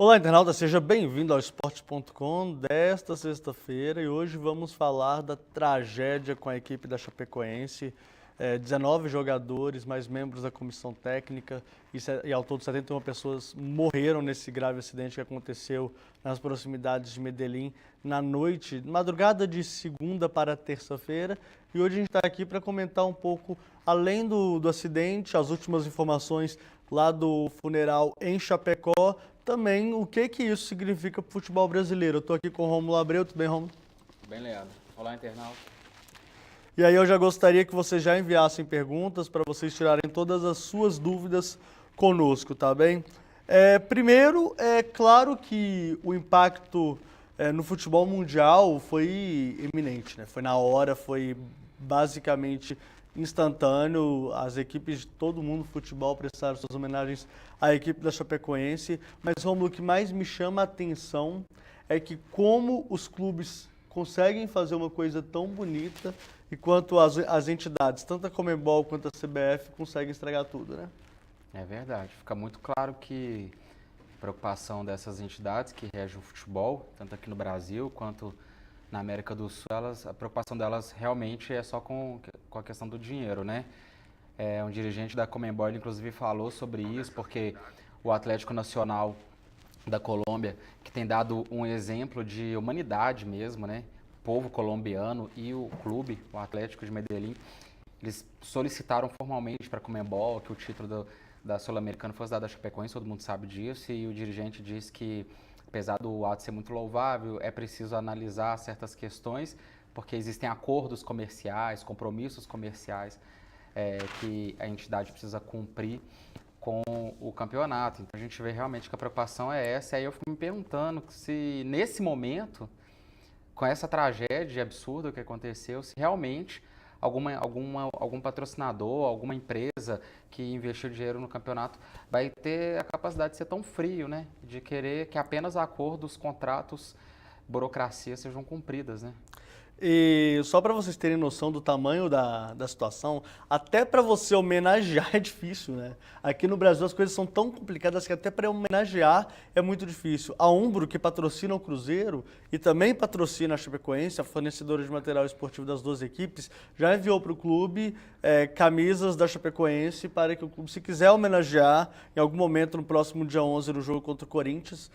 Olá, internauta, seja bem-vindo ao Esporte.com desta sexta-feira e hoje vamos falar da tragédia com a equipe da Chapecoense. 19 jogadores, mais membros da comissão técnica e ao todo 71 pessoas morreram nesse grave acidente que aconteceu nas proximidades de Medellín na noite, madrugada de segunda para terça-feira. E hoje a gente está aqui para comentar um pouco, além do acidente, as últimas informações lá do funeral em Chapecó, também o que isso significa para o futebol brasileiro. Eu estou aqui com o Rômulo Abreu, tudo bem, Rômulo? Bem, Leandro. Olá, internauta. E aí eu já gostaria que vocês já enviassem perguntas para vocês tirarem todas as suas dúvidas conosco, tá bem? Primeiro, é claro que o impacto no futebol mundial foi iminente, né? Foi na hora, foi basicamente instantâneo. As equipes de todo mundo do futebol prestaram suas homenagens à equipe da Chapecoense. Mas, Rômulo, o que mais me chama a atenção é que como os clubes conseguem fazer uma coisa tão bonita enquanto as entidades, tanto a Conmebol quanto a CBF, conseguem estragar tudo, né? É verdade. Fica muito claro que a preocupação dessas entidades que regem o futebol, tanto aqui no Brasil quanto na América do Sul, a preocupação delas realmente é só com a questão do dinheiro, né? Um dirigente da Conmebol, ele, inclusive, falou sobre isso, porque o Atlético Nacional da Colômbia, que tem dado um exemplo de humanidade mesmo, né? O povo colombiano e o clube, o Atlético de Medellín, eles solicitaram formalmente para a Conmebol que o título da Sul-Americana fosse dado à Chapecoense, todo mundo sabe disso, e o dirigente disse que, apesar do ato ser muito louvável, é preciso analisar certas questões, porque existem acordos comerciais, compromissos comerciais que a entidade precisa cumprir com o campeonato. Então a gente vê realmente que a preocupação é essa. Aí eu fico me perguntando se nesse momento, com essa tragédia absurda que aconteceu, se realmente algum patrocinador, alguma empresa que investiu dinheiro no campeonato vai ter a capacidade de ser tão frio, né? De querer que apenas acordos, contratos, burocracia sejam cumpridas, né? E só para vocês terem noção do tamanho da situação, até para você homenagear é difícil, né? Aqui no Brasil as coisas são tão complicadas que até para homenagear é muito difícil. A Umbro, que patrocina o Cruzeiro e também patrocina a Chapecoense, a fornecedora de material esportivo das duas equipes, já enviou para o clube camisas da Chapecoense para que o clube, se quiser homenagear em algum momento no próximo dia 11 no jogo contra o Corinthians,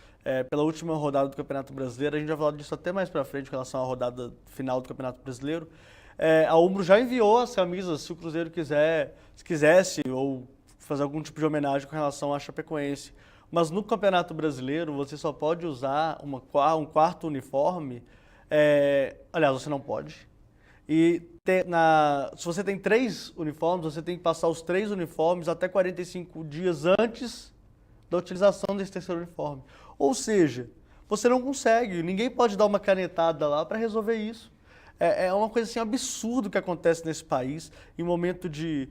pela última rodada do Campeonato Brasileiro. A gente vai falar disso até mais para frente em relação à rodada final do Campeonato Brasileiro. A Umbro já enviou as camisas, se o Cruzeiro quisesse ou fazer algum tipo de homenagem com relação à Chapecoense. Mas no Campeonato Brasileiro você só pode usar um quarto uniforme. Aliás, você não pode. E se você tem 3 uniformes, você tem que passar os 3 uniformes até 45 dias antes da utilização desse terceiro uniforme. Ou seja, você não consegue, ninguém pode dar uma canetada lá para resolver isso. É uma coisa assim absurda que acontece nesse país, em momento de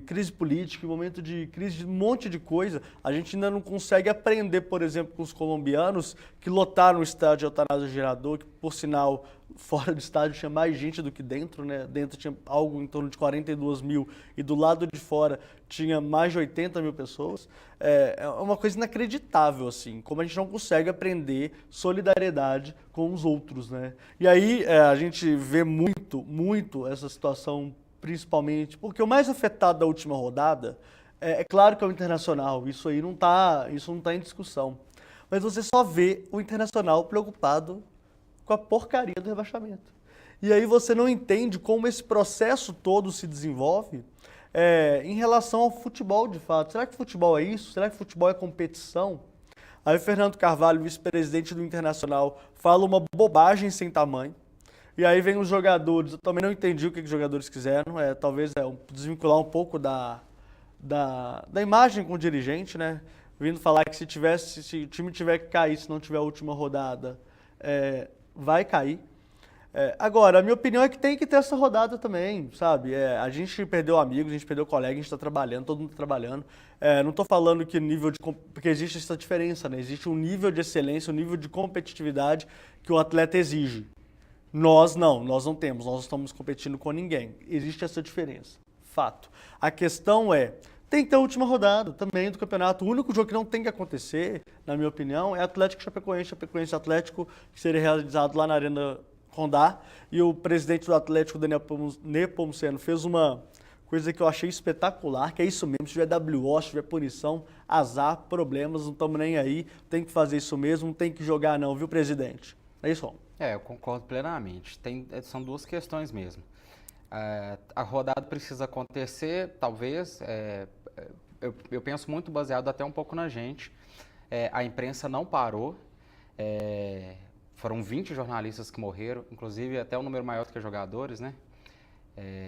crise política, em momento de crise de um monte de coisa. A gente ainda não consegue aprender, por exemplo, com os colombianos que lotaram o estádio Atanásio Girardot, que, por sinal, fora do estádio tinha mais gente do que dentro, né? Dentro tinha algo em torno de 42 mil e do lado de fora tinha mais de 80 mil pessoas. É uma coisa inacreditável, assim, como a gente não consegue aprender solidariedade com os outros, né? E aí a gente vê muito essa situação, principalmente porque o mais afetado da última rodada é claro que é o Internacional, isso não está em discussão. Mas você só vê o Internacional preocupado com a porcaria do rebaixamento. E aí você não entende como esse processo todo se desenvolve em relação ao futebol, de fato. Será que futebol é isso? Será que futebol é competição? Aí o Fernando Carvalho, vice-presidente do Internacional, fala uma bobagem sem tamanho. E aí vem os jogadores, eu também não entendi o que os jogadores quiseram, talvez desvincular um pouco da imagem com o dirigente, né? Vindo falar que se o time tiver que cair, se não tiver a última rodada, vai cair. Agora, a minha opinião é que tem que ter essa rodada também, sabe? A gente perdeu amigos, a gente perdeu colega, a gente está trabalhando, todo mundo está trabalhando. Não estou falando que porque existe essa diferença, né? Existe um nível de excelência, um nível de competitividade que o atleta exige. Nós não temos, nós não estamos competindo com ninguém. Existe essa diferença, fato. A questão Tem que ter a última rodada também do campeonato. O único jogo que não tem que acontecer, na minha opinião, é Atlético e Chapecoense Atlético, que seria realizado lá na Arena Condá. E o presidente do Atlético, Daniel Nepomuceno, fez uma coisa que eu achei espetacular, que é isso mesmo, se tiver WO, se tiver punição, azar, problemas, não estamos nem aí, tem que fazer isso mesmo, não tem que jogar não, viu, presidente? É isso, Rom. Eu concordo plenamente. São duas questões mesmo. A rodada precisa acontecer, talvez, eu penso muito baseado até um pouco na gente. A imprensa não parou, foram 20 jornalistas que morreram, inclusive até um número maior do que jogadores, né?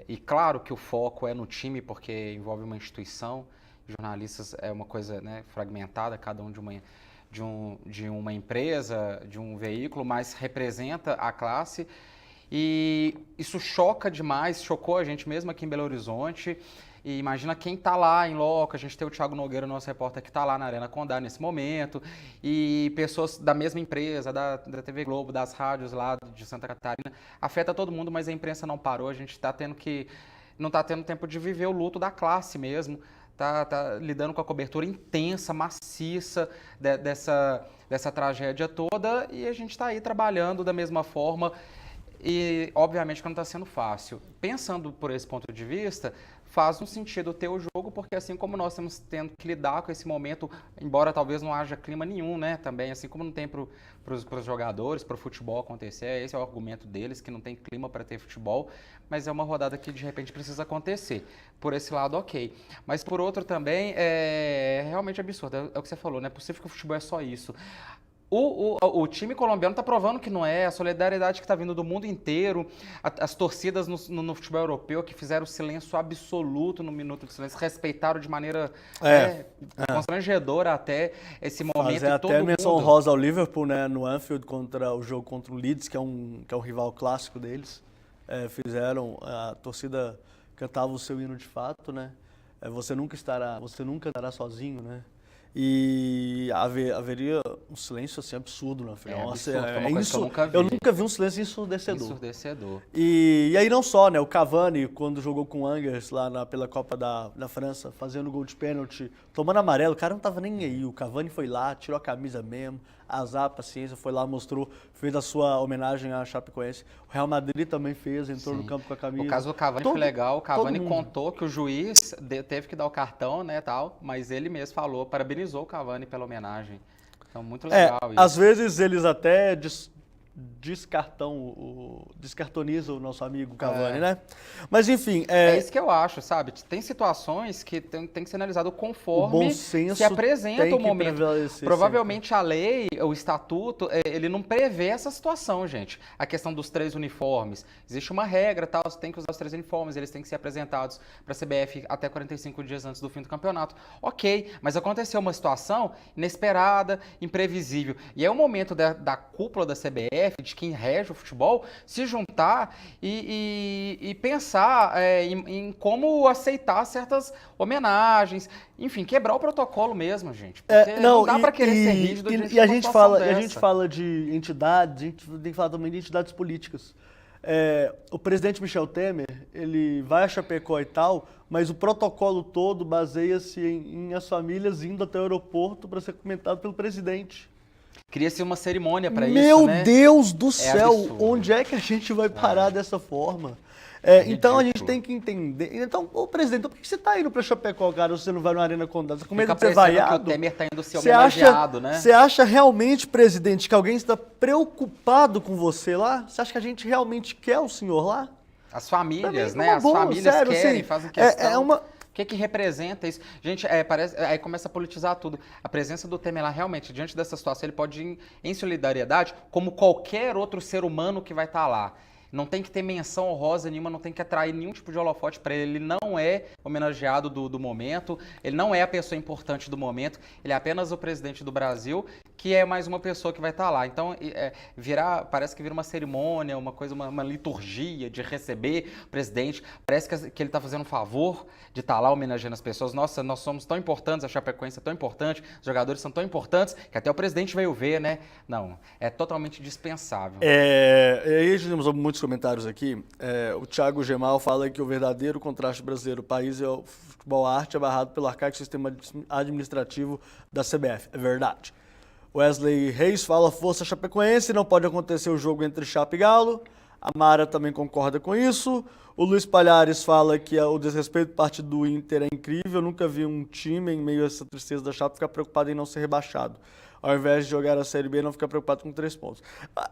E claro que o foco é no time, porque envolve uma instituição, jornalistas é uma coisa, né, fragmentada, cada um de uma empresa, de um veículo, mas representa a classe. E isso choca demais, chocou a gente mesmo aqui em Belo Horizonte. E imagina quem está lá em loco, a gente tem o Thiago Nogueira, nosso repórter, que está lá na Arena Condá nesse momento, e pessoas da mesma empresa, da TV Globo, das rádios lá de Santa Catarina, afeta todo mundo, mas a imprensa não parou, a gente não está tendo tempo de viver o luto da classe mesmo, tá lidando com a cobertura intensa, maciça dessa tragédia toda, e a gente está aí trabalhando da mesma forma. E, obviamente, que não está sendo fácil. Pensando por esse ponto de vista, faz um sentido ter o jogo, porque assim como nós estamos tendo que lidar com esse momento, embora talvez não haja clima nenhum, né? Também, assim como não tem para os jogadores, para o futebol acontecer, esse é o argumento deles, que não tem clima para ter futebol, mas é uma rodada que, de repente, precisa acontecer. Por esse lado, ok. Mas, por outro, também, é realmente absurdo. É o que você falou, não é possível que o futebol é só isso. O time colombiano está provando que não é, a solidariedade que está vindo do mundo inteiro, as torcidas no futebol europeu que fizeram silêncio absoluto no minuto de silêncio, respeitaram de maneira constrangedora até esse momento. Fazer até menção honrosa ao Liverpool, né, no Anfield, o jogo contra o Leeds, que é um rival clássico deles. A torcida cantava o seu hino de fato, né? Você nunca andará sozinho, né? E haveria um silêncio assim absurdo na final. Eu nunca vi um silêncio ensurdecedor. E aí não só, né? O Cavani, quando jogou com o Angers lá pela Copa da França, fazendo gol de pênalti, tomando amarelo, o cara não tava nem aí. O Cavani foi lá, tirou a camisa mesmo, azar, paciência, foi lá, mostrou, fez a sua homenagem à Chapecoense. O Real Madrid também fez, entrou no campo com a camisa. O caso do Cavani foi legal, o Cavani contou que o juiz teve que dar o cartão, né, tal, mas ele mesmo falou, parabenizou o Cavani pela homenagem. Então, muito legal isso. Às vezes eles até descartonizam o nosso amigo Cavani, né? Mas enfim... É isso que eu acho, sabe? Tem situações que tem que ser analisado conforme se apresenta o momento. Provavelmente a lei, o estatuto, ele não prevê essa situação, gente. A questão dos 3 uniformes. Existe uma regra, tal, você tem que usar os 3 uniformes, eles têm que ser apresentados para a CBF até 45 dias antes do fim do campeonato. Ok, mas aconteceu uma situação inesperada, imprevisível. E é o momento da cúpula da CBF, de quem rege o futebol, se juntar e pensar em como aceitar certas homenagens, enfim, quebrar o protocolo mesmo, gente. Porque não dá para querer ser rígido e a gente fala de entidades, a gente tem que falar também de entidades políticas. O presidente Michel Temer, ele vai a Chapecó e tal, mas o protocolo todo baseia-se em as famílias indo até o aeroporto para ser comentado pelo presidente. Cria-se uma cerimônia para isso, Meu né? Deus do céu, onde é que a gente vai parar dessa forma? Então a gente tem que entender. Então, ô presidente, por que você tá indo pra Chapecó, cara, se você não vai na Arena Condá? Você com medo de ser vaiado? Que o Temer tá indo ser homenageado, né? Você acha realmente, presidente, que alguém está preocupado com você lá? Você acha que a gente realmente quer o senhor lá? As famílias, né? As famílias querem, fazem questão. O que representa isso? Gente, aí começa a politizar tudo. A presença do Temer lá, realmente, diante dessa situação, ele pode ir em solidariedade, como qualquer outro ser humano que vai estar lá. Não tem que ter menção honrosa nenhuma, não tem que atrair nenhum tipo de holofote para ele. Ele não é homenageado do momento, ele não é a pessoa importante do momento, ele é apenas o presidente do Brasil, que é mais uma pessoa que vai estar lá. Então, parece que vira uma cerimônia, uma coisa, uma liturgia de receber o presidente. Parece que ele está fazendo um favor de estar lá homenageando as pessoas. Nossa, nós somos tão importantes, a Chapecoense é tão importante, os jogadores são tão importantes, que até o presidente veio ver, né? Não, é totalmente dispensável. E aí, temos muito muitos comentários aqui. O Thiago Gemal fala que o verdadeiro contraste brasileiro, o país é o futebol arte abarrado pelo arcaico sistema administrativo da CBF. É verdade. Wesley Reis fala, força chapecoense, não pode acontecer o jogo entre Chape e Galo. A Mara também concorda com isso. O Luiz Palhares fala que o desrespeito por parte do Inter é incrível. Eu nunca vi um time, em meio a essa tristeza da Chape, ficar preocupado em não ser rebaixado. Ao invés de jogar a Série B, não ficar preocupado com 3 pontos.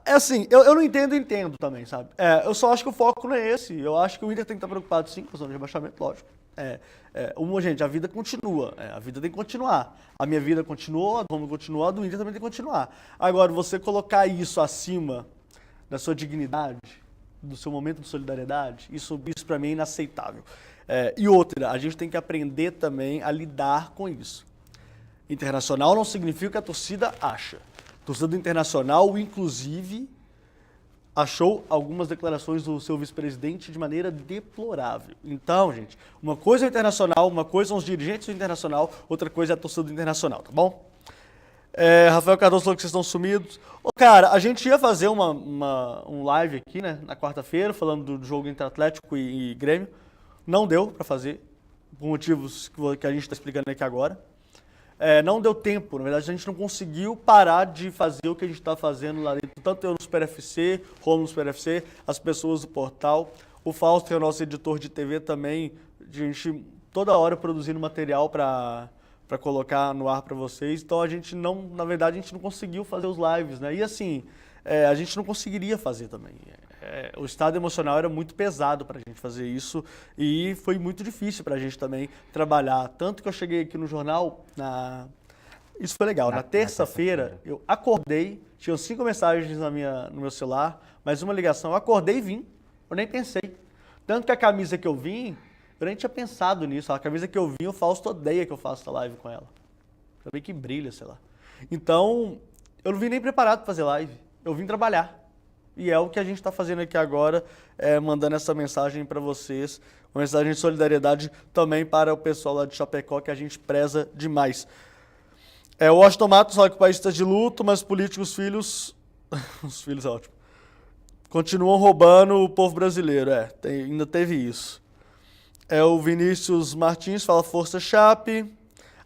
É assim, eu não entendo também, sabe? Eu só acho que o foco não é esse. Eu acho que o Inter tem que estar preocupado, sim, com a zona de rebaixamento, lógico. Gente, a vida continua. A vida tem que continuar. A minha vida continuou, a do continuou, a do Inter também tem que continuar. Agora, você colocar isso acima da sua dignidade, do seu momento de solidariedade, isso para mim é inaceitável. E outra, a gente tem que aprender também a lidar com isso. Internacional não significa que a torcida acha. A torcida do Internacional, inclusive, achou algumas declarações do seu vice-presidente de maneira deplorável. Então, gente, uma coisa é o Internacional, uma coisa são os dirigentes do Internacional, outra coisa é a torcida do Internacional, tá bom? Rafael Cardoso falou que vocês estão sumidos. Cara, a gente ia fazer um live aqui, né, na quarta-feira, falando do jogo entre Atlético e Grêmio. Não deu para fazer, por motivos que a gente está explicando aqui agora. Não deu tempo, na verdade a gente não conseguiu parar de fazer o que a gente está fazendo lá dentro. Tanto eu no Super FC, Romulo no Super FC, as pessoas do portal. O Fausto, que é o nosso editor de TV também, a gente toda hora produzindo material para colocar no ar para vocês. Então a gente não, na verdade a gente não conseguiu fazer os lives, né? E assim, a gente não conseguiria fazer também. O estado emocional era muito pesado para a gente fazer isso e foi muito difícil para a gente também trabalhar. Tanto que eu cheguei aqui no jornal, isso foi legal, na terça-feira eu acordei, tinham 5 mensagens no meu celular, mais uma ligação, eu acordei e vim, eu nem pensei. Tanto que a camisa que eu vim, eu nem tinha pensado nisso, a camisa que eu vim, o Fausto odeia que eu faça essa live com ela. Também que brilha, sei lá. Então, eu não vim nem preparado para fazer live, eu vim trabalhar. E é o que a gente está fazendo aqui agora, mandando essa mensagem para vocês, uma mensagem de solidariedade também para o pessoal lá de Chapecó, que a gente preza demais. O Washington Matos fala que o país está de luto, mas políticos, filhos, os filhos é ótimo, continuam roubando o povo brasileiro, ainda teve isso. O Vinícius Martins fala força Chape.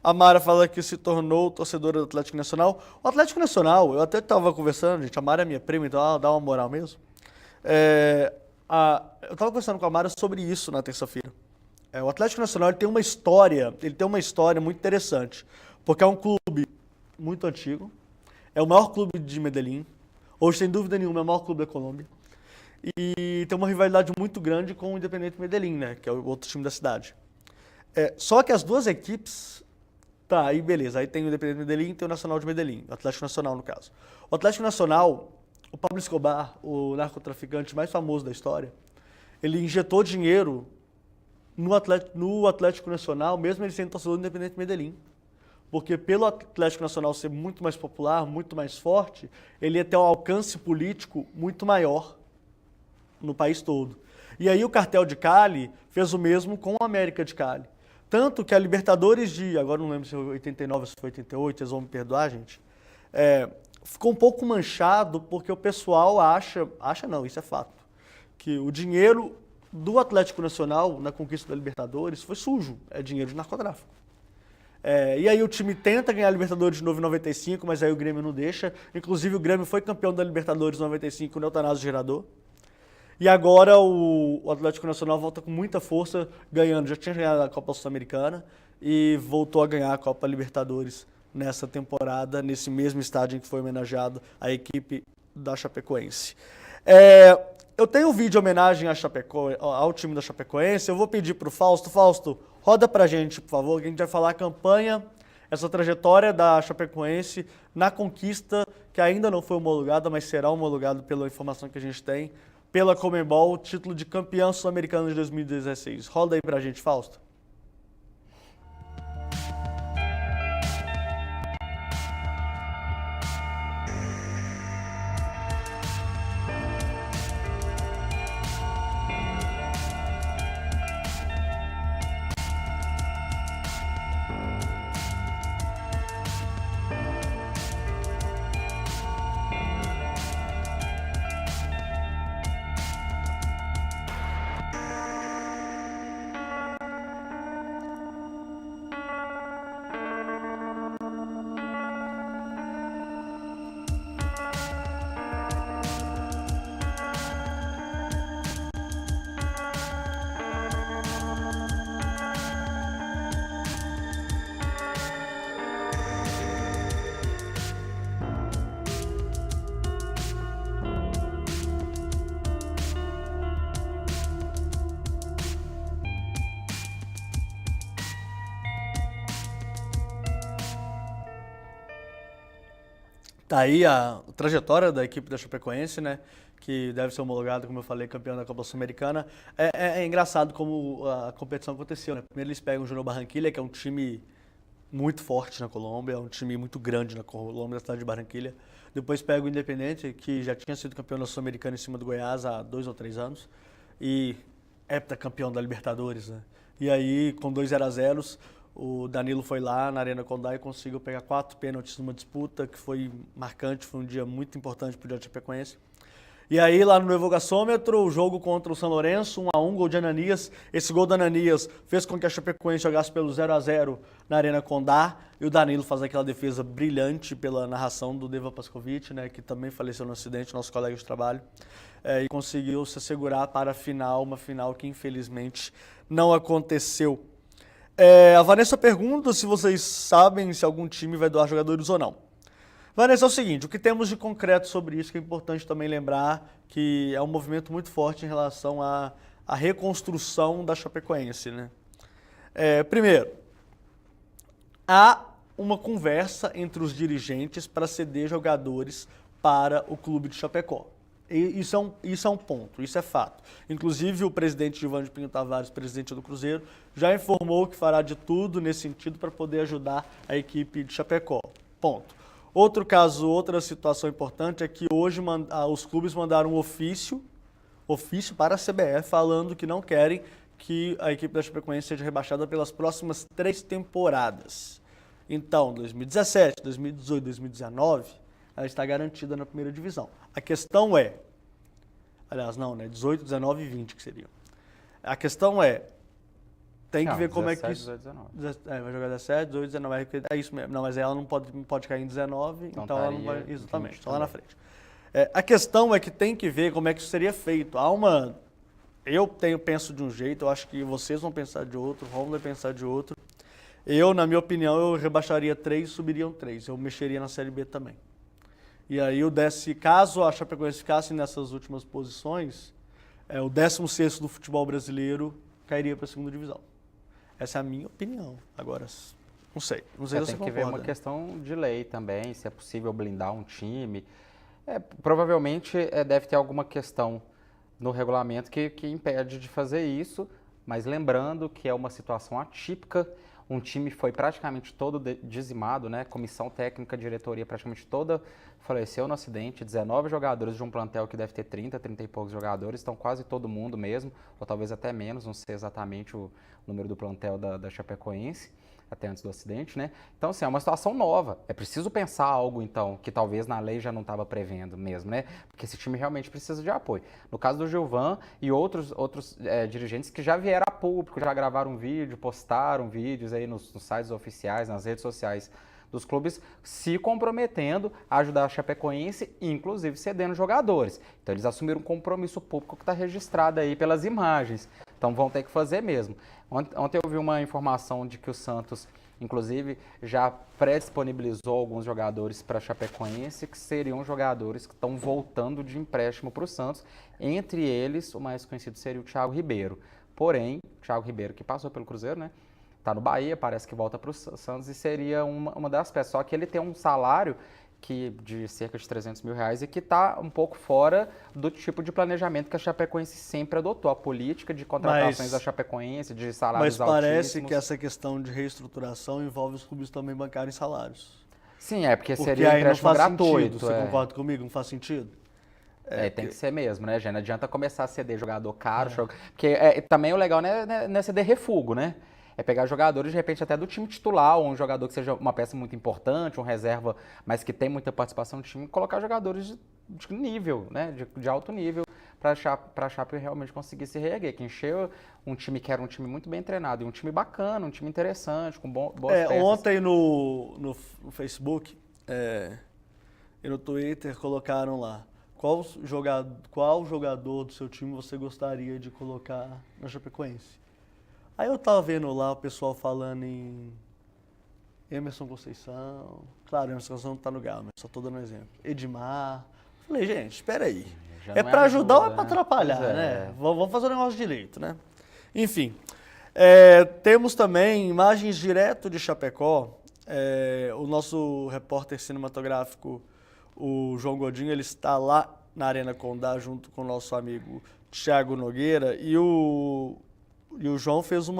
A Mara fala que se tornou torcedora do Atlético Nacional. O Atlético Nacional, eu até estava conversando, gente, a Mara é minha prima, então ela dá uma moral mesmo. Eu estava conversando com a Mara sobre isso na terça-feira. O Atlético Nacional ele tem uma história muito interessante, porque é um clube muito antigo, é o maior clube de Medellín, hoje sem dúvida nenhuma é o maior clube da Colômbia, e tem uma rivalidade muito grande com o Independiente Medellín, né, que é o outro time da cidade. Só que as duas equipes... Tá, aí beleza. Aí tem o Independiente Medellín e tem o Nacional de Medellín, o Atlético Nacional no caso. O Atlético Nacional, o Pablo Escobar, o narcotraficante mais famoso da história, ele injetou dinheiro no Atlético Nacional, mesmo ele sendo torcedor do Independiente Medellín. Porque pelo Atlético Nacional ser muito mais popular, muito mais forte, ele ia ter um alcance político muito maior no país todo. E aí o cartel de Cali fez o mesmo com o América de Cali. Tanto que a Libertadores agora não lembro se foi 89 ou se foi 88, vocês vão me perdoar, gente, ficou um pouco manchado porque o pessoal acha não, isso é fato, que o dinheiro do Atlético Nacional na conquista da Libertadores foi sujo, é dinheiro de narcotráfico. E aí o time tenta ganhar a Libertadores de novo em 95, mas aí o Grêmio não deixa. Inclusive o Grêmio foi campeão da Libertadores em 95 com o Eutanásia Gerador. E agora o Atlético Nacional volta com muita força, ganhando. Já tinha ganhado a Copa Sul-Americana e voltou a ganhar a Copa Libertadores nessa temporada, nesse mesmo estádio em que foi homenageado a equipe da Chapecoense. Eu tenho um vídeo de homenagem ao time da Chapecoense. Eu vou pedir para o Fausto, roda para a gente, por favor, que a gente vai falar a campanha, essa trajetória da Chapecoense na conquista, que ainda não foi homologada, mas será homologada pela informação que a gente tem, pela Conmebol, o título de campeão sul-americano de 2016. Roda aí pra gente, Fausto. Tá aí a trajetória da equipe da Chapecoense, né? Que deve ser homologada, como eu falei, campeão da Copa Sul-Americana. É engraçado como a competição aconteceu, né? Primeiro eles pegam o Junior Barranquilla, que é um time muito forte na Colômbia, é um time muito grande na Colômbia, na cidade de Barranquilla. Depois pega o Independente, que já tinha sido campeão da Sul-Americana em cima do Goiás há 2 ou 3 anos. E heptacampeão da Libertadores, né? E aí, com 2-0, o Danilo foi lá na Arena Condá e conseguiu pegar 4 pênaltis numa disputa que foi marcante, foi um dia muito importante para o Chapecoense. E aí, lá no Novo Gasômetro, o jogo contra o São Lourenço, 1-1, gol de Ananias. Esse gol do Ananias fez com que a Chapecoense jogasse pelo 0-0 na Arena Condá. E o Danilo faz aquela defesa brilhante pela narração do Deva Pascovitch, né, que também faleceu no acidente, nosso colega de trabalho. E conseguiu se assegurar para a final, uma final que infelizmente não aconteceu. A Vanessa pergunta se vocês sabem se algum time vai doar jogadores ou não. Vanessa, é o seguinte, o que temos de concreto sobre isso, que é importante também lembrar que é um movimento muito forte em relação à reconstrução da Chapecoense, né? Primeiro, há uma conversa entre os dirigentes para ceder jogadores para o clube de Chapecó. Isso é um ponto, isso é fato. Inclusive, o presidente Gilvan de Pinho Tavares, presidente do Cruzeiro, já informou que fará de tudo nesse sentido para poder ajudar a equipe de Chapecó. Ponto. Outro caso, outra situação importante é que hoje os clubes mandaram um ofício para a CBF falando que não querem que a equipe da Chapecoense seja rebaixada pelas próximas 3 temporadas. Então, 2017, 2018, 2019, ela está garantida na primeira divisão. A questão é, aliás, não, né? 18, 19 e 20 que seriam. A questão tem que ver como 17, é que isso... 18, 19. vai jogar 17, 18, 19, é isso mesmo. Não, mas ela não pode cair em 19, então ela não vai... Exatamente, está lá na frente. A questão é que tem que ver como é que isso seria feito. Penso de um jeito, eu acho que vocês vão pensar de outro, o Romulo vai pensar de outro. Na minha opinião, eu rebaixaria 3 e subiriam 3. Eu mexeria na Série B também. E aí, caso a Chapecoense ficasse nessas últimas posições, o 16º do futebol brasileiro cairia para a segunda divisão. Essa é a minha opinião. Agora, não sei se você Tem que concorda. ver uma questão de lei também, se é possível blindar um time. Provavelmente deve ter alguma questão no regulamento que impede de fazer isso, mas lembrando que é uma situação atípica, um time foi praticamente todo dizimado, né? Comissão técnica, diretoria praticamente toda faleceu no acidente, 19 jogadores de um plantel que deve ter 30 e poucos jogadores, então quase todo mundo mesmo, ou talvez até menos, não sei exatamente o número do plantel da Chapecoense, até antes do acidente, né? Então, assim, é uma situação nova. É preciso pensar algo, então, que talvez na lei já não estava prevendo mesmo, né? Porque esse time realmente precisa de apoio. No caso do Gilvan e outros dirigentes que já vieram a público, já gravaram vídeo, postaram vídeos aí nos sites oficiais, nas redes sociais dos clubes, se comprometendo a ajudar a Chapecoense, inclusive cedendo jogadores. Então, eles assumiram um compromisso público que está registrado aí pelas imagens. Então, vão ter que fazer mesmo. Ontem eu vi uma informação de que o Santos, inclusive, já pré-disponibilizou alguns jogadores para a Chapecoense, que seriam jogadores que estão voltando de empréstimo para o Santos. Entre eles, o mais conhecido seria o Thiago Ribeiro. Porém, o Thiago Ribeiro, que passou pelo Cruzeiro, né? Está no Bahia, parece que volta para o Santos e seria uma das peças. Só que ele tem um salário de cerca de 300 mil reais e que está um pouco fora do tipo de planejamento que a Chapecoense sempre adotou. A política de contratações da Chapecoense, de salários altíssimos. Mas parece que essa questão de reestruturação envolve os clubes também bancarem salários. Sim, porque seria empréstimo gratuito. Você concorda comigo? Não faz sentido? Tem que ser mesmo, né, Gê? Não adianta começar a ceder jogador caro, porque também o legal não é ceder refugo, né? É pegar jogadores, de repente, até do time titular, ou um jogador que seja uma peça muito importante, um reserva, mas que tem muita participação no time, e colocar jogadores de nível, né? De alto nível, para a Chape realmente conseguir se reerguer. Que encheu um time que era um time muito bem treinado, e um time bacana, um time interessante, com boas peças. Ontem no Facebook e no Twitter colocaram lá, qual jogador do seu time você gostaria de colocar na Chapecoense? Aí eu tava vendo lá o pessoal falando em Emerson Conceição. Claro, Emerson Conceição não tá no Galo, mas só tô dando um exemplo. Edmar. Falei, gente, espera aí. É pra ajudar ou é pra atrapalhar, né? Vamos fazer o negócio direito, né? Enfim. Temos também imagens direto de Chapecó. O nosso repórter cinematográfico, o João Godinho ele está lá na Arena Condá junto com o nosso amigo Thiago Nogueira e o João fez um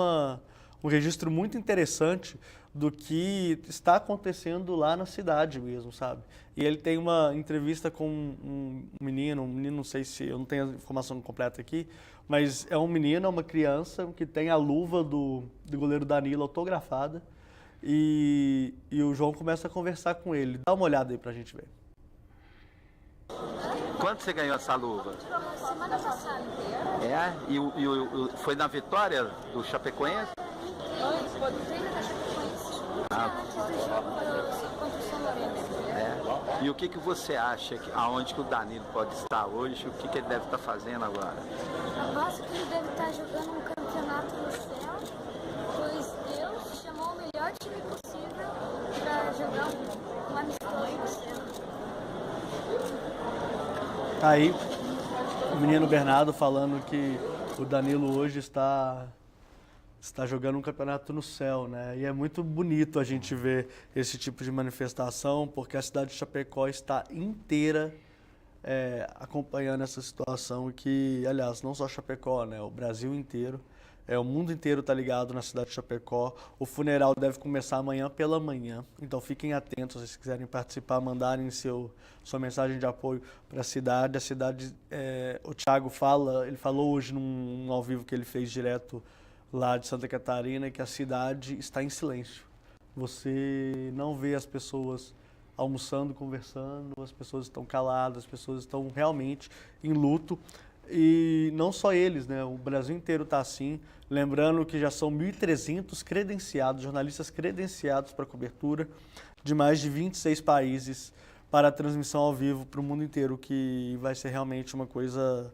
registro muito interessante do que está acontecendo lá na cidade mesmo, sabe? E ele tem uma entrevista com um menino, não sei se, eu não tenho a informação completa aqui, mas é um menino, é uma criança que tem a luva do goleiro Danilo autografada e o João começa a conversar com ele. Dá uma olhada aí pra gente ver. Quanto você ganhou essa luva? Semana passada. É? E foi na vitória do Chapecoense? Foi do treino da Chapecoense. Antes do jogo contra o São Lourenço. É. E o que você acha, aonde que o Danilo pode estar hoje, o que ele deve estar fazendo agora? Eu acho que ele deve estar jogando um campeonato no céu, pois Deus chamou o melhor time possível para jogar um amistoso no céu. Aí, o menino Bernardo falando que o Danilo hoje está jogando um campeonato no céu, né? E é muito bonito a gente ver esse tipo de manifestação, porque a cidade de Chapecó está inteira acompanhando essa situação que, aliás, não só Chapecó, né? O Brasil inteiro, o mundo inteiro está ligado na cidade de Chapecó. O funeral deve começar amanhã pela manhã, então fiquem atentos se quiserem participar, mandarem sua mensagem de apoio para a cidade. A cidade, o Thiago ele falou hoje num ao vivo que ele fez direto lá de Santa Catarina, que a cidade está em silêncio. Você não vê as pessoas almoçando, conversando, as pessoas estão caladas, as pessoas estão realmente em luto. E não só eles, né? O Brasil inteiro está assim. Lembrando que já são 1.300 credenciados, jornalistas credenciados para cobertura de mais de 26 países para a transmissão ao vivo para o mundo inteiro, que vai ser realmente uma coisa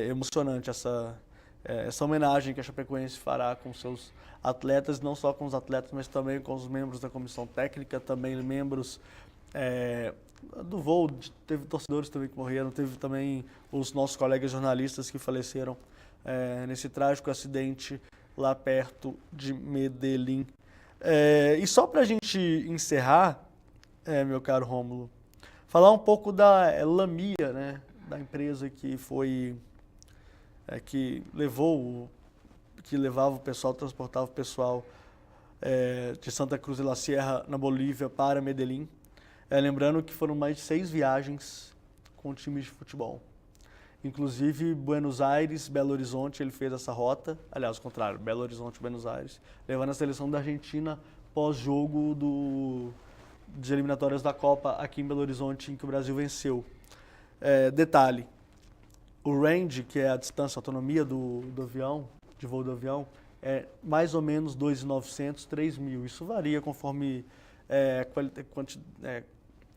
emocionante essa homenagem que a Chapecoense fará com seus atletas, não só com os atletas, mas também com os membros da comissão técnica, também membros do voo, teve torcedores também que morreram, teve também os nossos colegas jornalistas que faleceram nesse trágico acidente lá perto de Medellín. E só para a gente encerrar, meu caro Rômulo, falar um pouco da Lamia, né, da empresa que foi que levava o pessoal, transportava o pessoal de Santa Cruz de la Sierra, na Bolívia, para Medellín. Lembrando que foram mais de 6 viagens com times de futebol. Inclusive, Buenos Aires, Belo Horizonte, ele fez essa rota. Aliás, ao contrário, Belo Horizonte, Buenos Aires, levando a seleção da Argentina pós-jogo de eliminatórias da Copa aqui em Belo Horizonte, em que o Brasil venceu. Detalhe, o range, que é a distância, a autonomia do avião, de voo do avião, é mais ou menos 2.900, 3.000. Isso varia conforme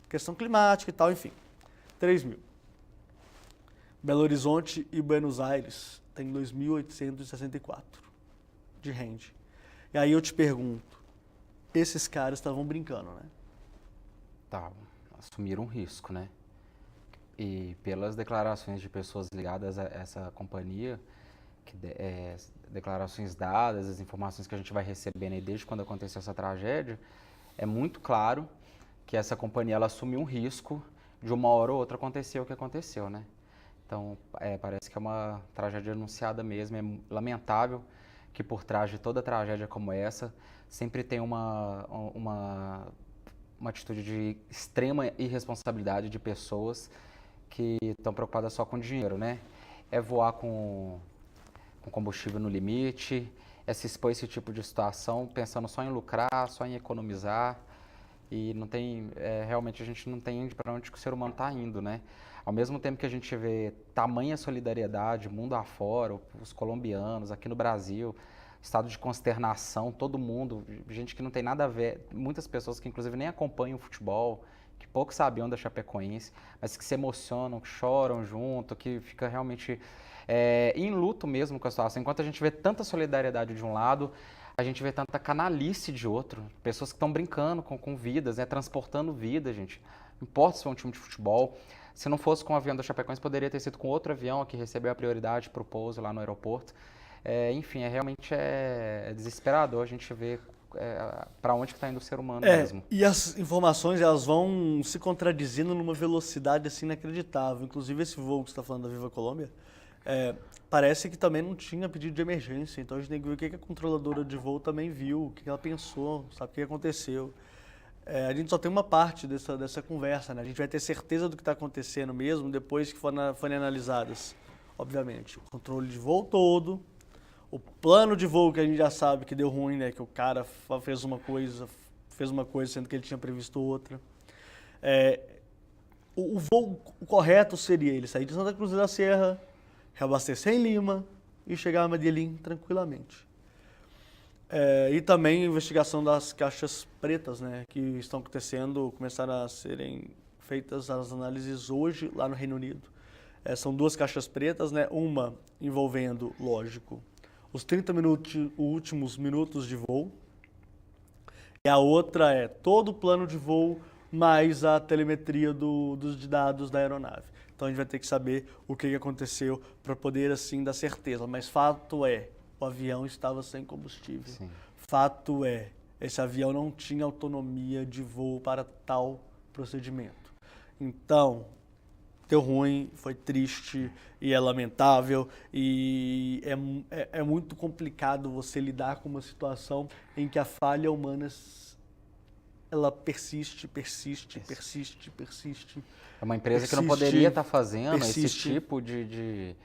questão climática e tal, enfim. 3.000. Belo Horizonte e Buenos Aires tem 2.864 de range. E aí eu te pergunto, esses caras estavam brincando, né? Tá, assumiram um risco, né? E pelas declarações de pessoas ligadas a essa companhia, declarações dadas, as informações que a gente vai recebendo aí desde quando aconteceu essa tragédia, é muito claro que essa companhia ela assumiu um risco de uma hora ou outra acontecer o que aconteceu, né? Então, parece que é uma tragédia anunciada mesmo, é lamentável que por trás de toda tragédia como essa, sempre tem uma atitude de extrema irresponsabilidade de pessoas que estão preocupadas só com dinheiro, né? É voar com combustível no limite, é se expor a esse tipo de situação pensando só em lucrar, só em economizar e não tem, realmente a gente não tem para onde que o ser humano está indo, né? Ao mesmo tempo que a gente vê tamanha solidariedade mundo afora, os colombianos, aqui no Brasil, estado de consternação, todo mundo, gente que não tem nada a ver, muitas pessoas que inclusive nem acompanham o futebol, que pouco sabiam da Chapecoense, mas que se emocionam, que choram junto, que fica realmente em luto mesmo com a situação. Enquanto a gente vê tanta solidariedade de um lado, a gente vê tanta canalice de outro, pessoas que estão brincando com vidas, né, transportando vidas, gente. Não importa se é um time de futebol, se não fosse com o avião da Chapecoense, poderia ter sido com outro avião que recebeu a prioridade para o pouso lá no aeroporto. Enfim, realmente desesperador a gente ver para onde que está indo o ser humano mesmo. E as informações elas vão se contradizendo numa velocidade assim inacreditável. Inclusive esse voo que você está falando da Viva Colômbia, parece que também não tinha pedido de emergência. Então a gente tem que ver o que a controladora de voo também viu, o que ela pensou, sabe o que aconteceu. A gente só tem uma parte dessa conversa, né? A gente vai ter certeza do que está acontecendo mesmo depois que forem analisadas, obviamente, o controle de voo todo, o plano de voo que a gente já sabe que deu ruim, né? Que o cara fez uma coisa sendo que ele tinha previsto outra. O voo correto seria ele sair de Santa Cruz da Serra, reabastecer em Lima e chegar a Medellín tranquilamente. E também a investigação das caixas pretas, né, que estão acontecendo, começaram a serem feitas as análises hoje lá no Reino Unido. São 2 caixas pretas, né, uma envolvendo, lógico, os 30 últimos minutos de voo, e a outra é todo o plano de voo mais a telemetria dos dados da aeronave. Então a gente vai ter que saber o que aconteceu para poder assim dar certeza, mas fato é, o avião estava sem combustível. Sim. Fato é, esse avião não tinha autonomia de voo para tal procedimento. Então, deu ruim, foi triste e é lamentável e é muito complicado você lidar com uma situação em que a falha humana ela persiste. É uma empresa que não poderia estar fazendo esse tipo de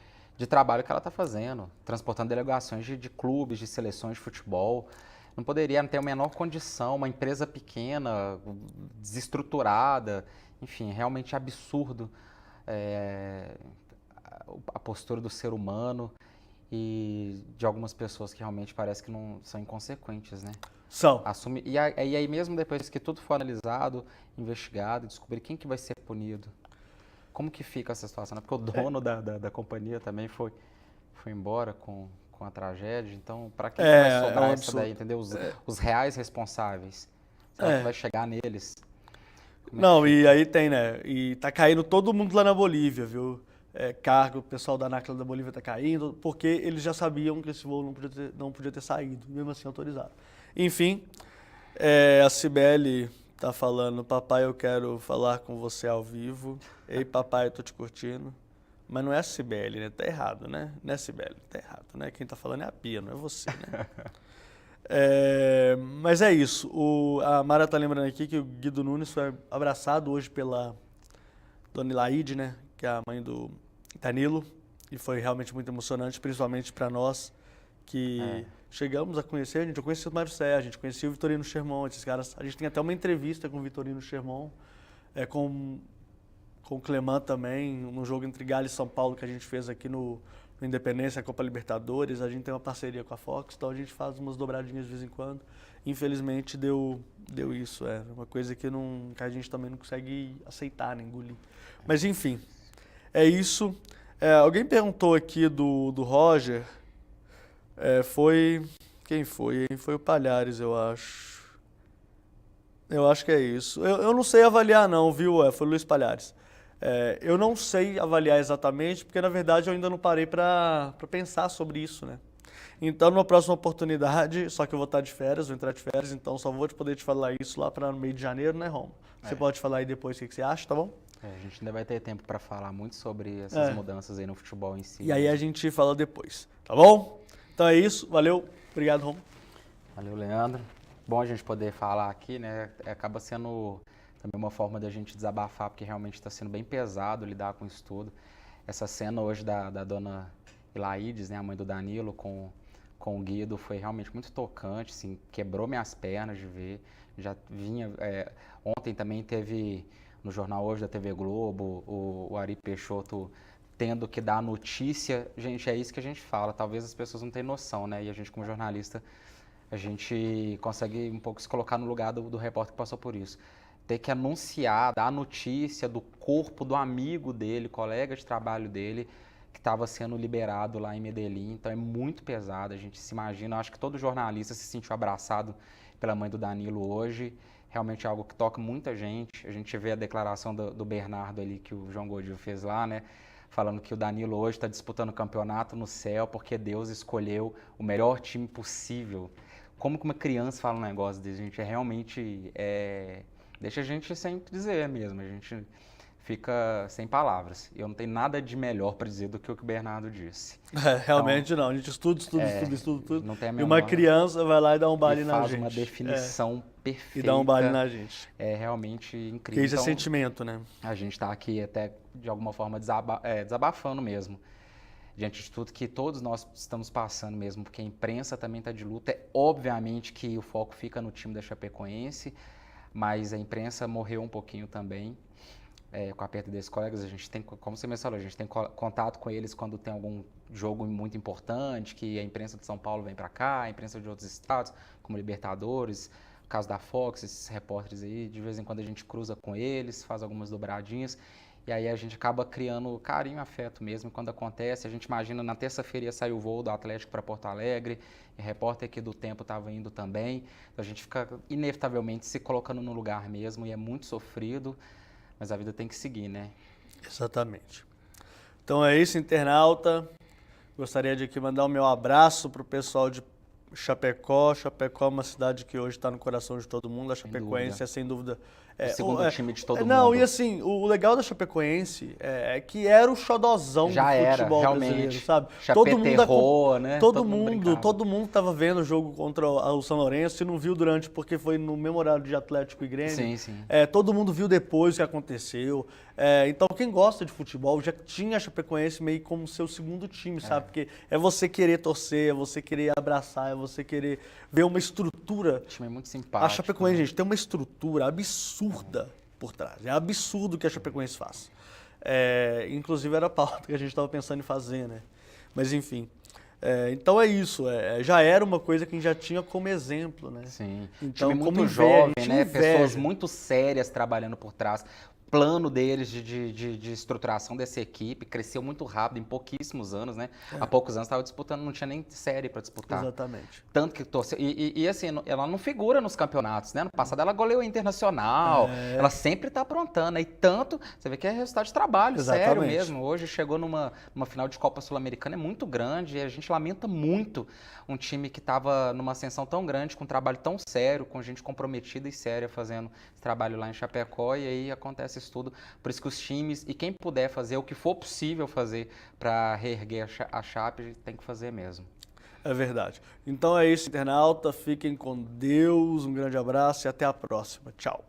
trabalho que ela está fazendo, transportando delegações de clubes, de seleções de futebol. Não poderia ter a menor condição, uma empresa pequena, desestruturada, enfim, realmente absurdo a postura do ser humano e de algumas pessoas que realmente parece que não são inconsequentes, né? São. E aí mesmo depois que tudo for analisado, investigado, descobrir quem que vai ser punido. Como que fica essa situação? Né? Porque o dono da companhia também foi embora com a tragédia. Então, para quem vai sobrar essa daí, entendeu? Os reais responsáveis. Será que vai chegar neles? Não, e aí tem, né? E tá caindo todo mundo lá na Bolívia, viu? O pessoal da ANAC da Bolívia tá caindo, porque eles já sabiam que esse voo não podia ter saído, mesmo assim autorizado. Enfim, a Cibele tá falando, papai, eu quero falar com você ao vivo. Ei, papai, eu tô te curtindo. Mas não é a Cibele, né? Tá errado, né? Não é a Cibele, tá errado, né? Quem tá falando é a Pia, não é você, né? Mas é isso. A Mara tá lembrando aqui que o Guido Nunes foi abraçado hoje pela Dona Ilaide, né? Que é a mãe do Danilo. E foi realmente muito emocionante, principalmente para nós que chegamos a conhecer. A gente já conhecia o Mário Sérgio, a gente conhecia o Vitorino Sherman, esses caras. A gente tem até uma entrevista com o Vitorino Sherman, com o Cleman também, no jogo entre Galo e São Paulo que a gente fez aqui no Independência, a Copa Libertadores. A gente tem uma parceria com a Fox, então a gente faz umas dobradinhas de vez em quando. Infelizmente deu isso, uma coisa que a gente também não consegue aceitar, nem engolir. Mas enfim, é isso. Alguém perguntou aqui do Roger, quem foi? Foi o Palhares, eu acho. Eu acho que é isso. Eu não sei avaliar não, viu? Foi o Luiz Palhares. Eu não sei avaliar exatamente, porque na verdade eu ainda não parei para pensar sobre isso, né? Então, numa próxima oportunidade, só que eu vou estar de férias, vou entrar de férias, então só vou poder te falar isso lá para no meio de janeiro, né, Romo? Você pode falar aí depois o que você acha, tá bom? A gente ainda vai ter tempo para falar muito sobre essas mudanças aí no futebol em si. E aí a gente fala depois, tá bom? Então é isso, valeu, obrigado, Romo. Valeu, Leandro. Bom a gente poder falar aqui, né? Acaba sendo também uma forma da gente desabafar, porque realmente está sendo bem pesado lidar com isso tudo. Essa cena hoje da dona Ilaides, né, a mãe do Danilo, com o Guido, foi realmente muito tocante, assim, quebrou minhas pernas de ver. Já vinha... ontem também teve no jornal hoje da TV Globo, o Ari Peixoto tendo que dar a notícia. Gente, é isso que a gente fala. Talvez as pessoas não tenham noção, né? E a gente, como jornalista, a gente consegue um pouco se colocar no lugar do repórter que passou por isso. Ter que anunciar, dar a notícia do corpo do amigo dele, colega de trabalho dele, que estava sendo liberado lá em Medellín. Então é muito pesado, a gente se imagina. Eu acho que todo jornalista se sentiu abraçado pela mãe do Danilo hoje. Realmente é algo que toca muita gente. A gente vê a declaração do Bernardo ali que o João Godinho fez lá, né? Falando que o Danilo hoje está disputando o campeonato no céu porque Deus escolheu o melhor time possível. como que uma criança fala um negócio desse? A gente realmente deixa a gente sem dizer mesmo, a gente fica sem palavras. Eu não tenho nada de melhor para dizer do que o que o Bernardo disse. Realmente não, a gente estuda. Não tem a E uma menor- criança vai lá e dá um baile e na faz gente. uma definição perfeita. E dá um baile na gente. É realmente incrível. Porque isso é Então, sentimento, né? a gente está aqui até, de alguma forma, desabafando mesmo. Diante de tudo que todos nós estamos passando mesmo, porque a imprensa também está de luta. Obviamente que o foco fica no time da Chapecoense, mas a imprensa morreu um pouquinho também. Com a perda desses colegas, a gente tem, como você mencionou, a gente tem contato com eles quando tem algum jogo muito importante, que a imprensa de São Paulo vem para cá, a imprensa de outros estados, como Libertadores, o caso da Fox, esses repórteres aí, de vez em quando a gente cruza com eles, faz algumas dobradinhas, e aí a gente acaba criando carinho e afeto mesmo. E quando acontece, a gente imagina, na terça-feira ia sair o voo do Atlético para Porto Alegre, e o repórter aqui do Tempo estava indo também, então a gente fica inevitavelmente se colocando no lugar mesmo, e é muito sofrido, mas a vida tem que seguir, né? Exatamente. Então é isso, internauta. Gostaria de aqui mandar o meu abraço para o pessoal de Chapecó. Chapecó é uma cidade que hoje está no coração de todo mundo. A Chapecoense é, sem dúvida... O segundo time de todo mundo. Não, e assim, o legal da Chapecoense é que era o xodozão Já do era, futebol realmente. brasileiro, sabe? Chapeterrou, né? Todo mundo tava vendo o jogo contra o São Lourenço e não viu durante, porque foi no mesmo horário de Atlético e Grêmio. Sim, sim. Todo mundo viu depois o que aconteceu. Então, quem gosta de futebol já tinha a Chapecoense meio como seu segundo time, sabe? Porque é você querer torcer, é você querer abraçar, é você querer ver uma estrutura. O time é muito simpático. A Chapecoense, gente, tem uma estrutura absurda por trás. É absurdo o que a Chapecoense faz. Inclusive era a pauta que a gente estava pensando em fazer, né? Mas enfim. Então é isso. Já era uma coisa que a gente já tinha como exemplo, né? Sim. Então, time muito como jovem, inveja, né? inveja. Pessoas muito sérias trabalhando por trás. Plano deles de estruturação dessa equipe cresceu muito rápido, em pouquíssimos anos, né? Há poucos anos estava disputando, não tinha nem série para disputar. Exatamente. Tanto que torceu. E assim, ela não figura nos campeonatos, né? No passado ela goleou o Internacional, ela sempre está aprontando. E tanto, você vê que é resultado de trabalho, sério Exatamente. mesmo. Hoje chegou numa final de Copa Sul-Americana, é muito grande, e a gente lamenta muito um time que estava numa ascensão tão grande, com um trabalho tão sério, com gente comprometida e séria fazendo esse trabalho lá em Chapecó, e aí acontece isso tudo. Por isso que os times, e quem puder fazer o que for possível fazer para reerguer a Chape, tem que fazer mesmo. É verdade. Então é isso, internauta. Fiquem com Deus. Um grande abraço e até a próxima. Tchau.